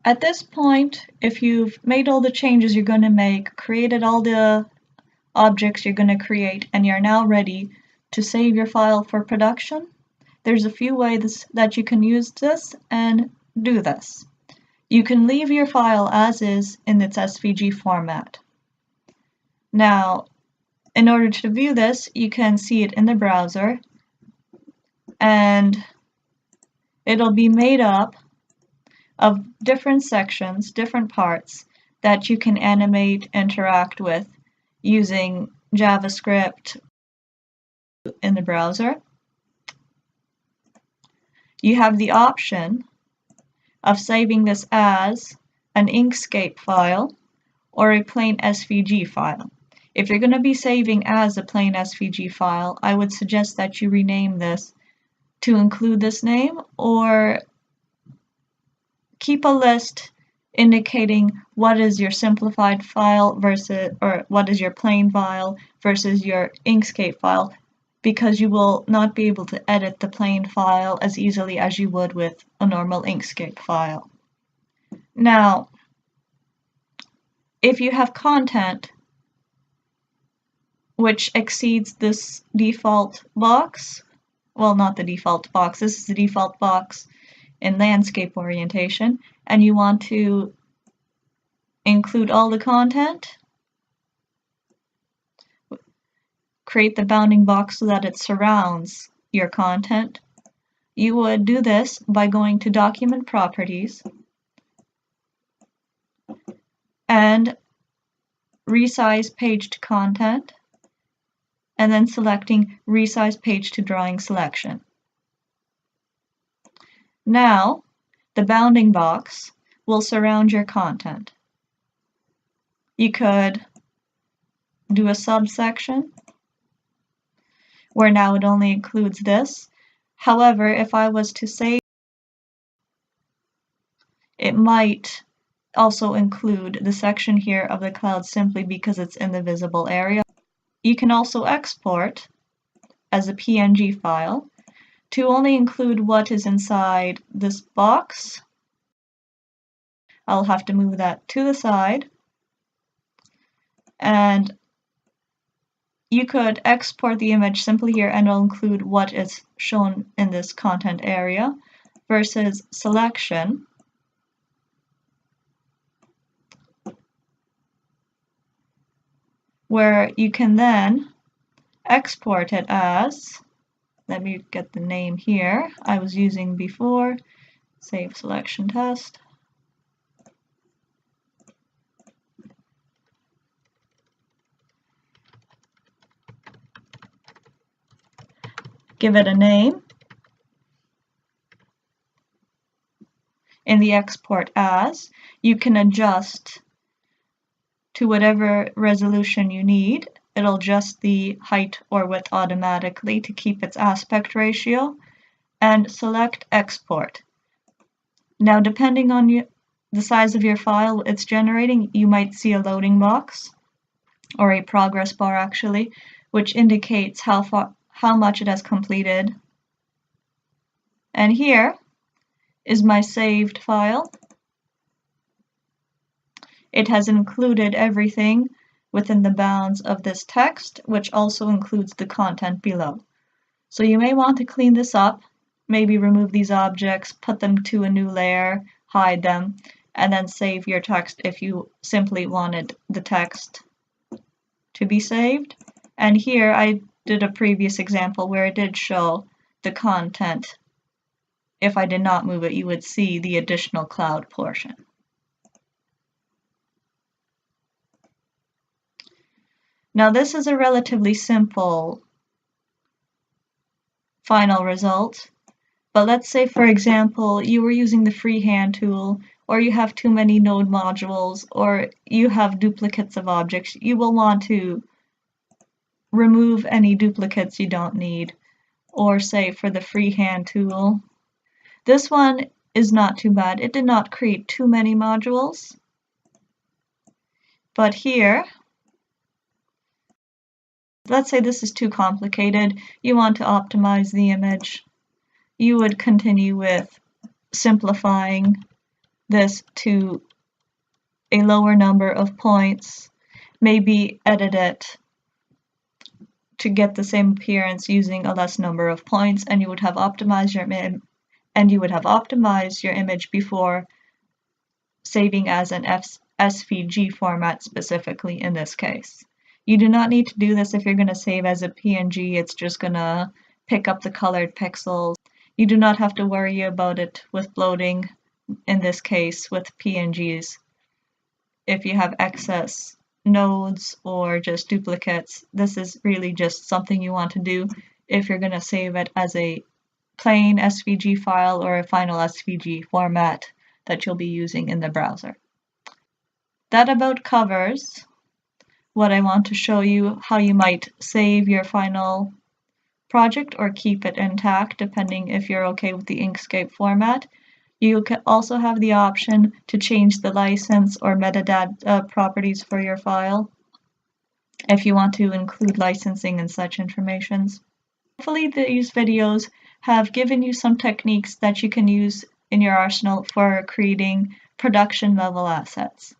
At this point, if you've made all the changes you're going to make, created all the objects you're going to create, and you're now ready to save your file for production, there's a few ways that you can use this and do this. You can leave your file as is in its SVG format. Now, in order to view this, you can see it in the browser, and it'll be made up of different sections, different parts that you can animate, interact with using JavaScript in the browser. You have the option of saving this as an Inkscape file or a plain SVG file. If you're going to be saving as a plain SVG file, I would suggest that you rename this to include this name, or keep a list indicating what is your simplified file versus, or what is your plain file versus your Inkscape file, because you will not be able to edit the plain file as easily as you would with a normal Inkscape file. Now, if you have content which exceeds this default box, well, not the default box, this is the default box in landscape orientation, and you want to include all the content, create the bounding box so that it surrounds your content. You would do this by going to Document Properties and Resize Page to Content, and then selecting Resize Page to Drawing Selection. Now, the bounding box will surround your content. You could do a subsection where now it only includes this. However, if I was to save, it might also include the section here of the cloud simply because it's in the visible area. You can also export as a PNG file to only include what is inside this box. I'll have to move that to the side. And you could export the image simply here and it'll include what is shown in this content area, versus selection, where you can then export it as, let me get the name here I was using before, save selection test. Give it a name. In the export as, you can adjust to whatever resolution you need. It'll adjust the height or width automatically to keep its aspect ratio, and select export. Now, depending on the size of your file it's generating, you might see a loading box, or a progress bar actually, which indicates how much it has completed. And here is my saved file. It has included everything within the bounds of this text, which also includes the content below. So you may want to clean this up, maybe remove these objects, put them to a new layer, hide them, and then save your text if you simply wanted the text to be saved. And here I did a previous example where it did show the content. If I did not move it, you would see the additional cloud portion. Now, this is a relatively simple final result, but let's say, for example, you were using the freehand tool, or you have too many node modules, or you have duplicates of objects. You will want to remove any duplicates you don't need, or say for the freehand tool. This one is not too bad. It did not create too many modules, but here, let's say this is too complicated, you want to optimize the image, you would continue with simplifying this to a lower number of points, maybe edit it to get the same appearance using a less number of points, and you would have optimized your image before saving as an SVG format specifically in this case. You do not need to do this if you're going to save as a PNG. It's just going to pick up the colored pixels. You do not have to worry about it with bloating in this case with PNGs. If you have excess nodes or just duplicates, this is really just something you want to do if you're going to save it as a plain SVG file or a final SVG format that you'll be using in the browser. That about covers what I want to show you, how you might save your final project or keep it intact depending if you're okay with the Inkscape format. You can also have the option to change the license or metadata properties for your file if you want to include licensing and such informations. Hopefully these videos have given you some techniques that you can use in your arsenal for creating production level assets.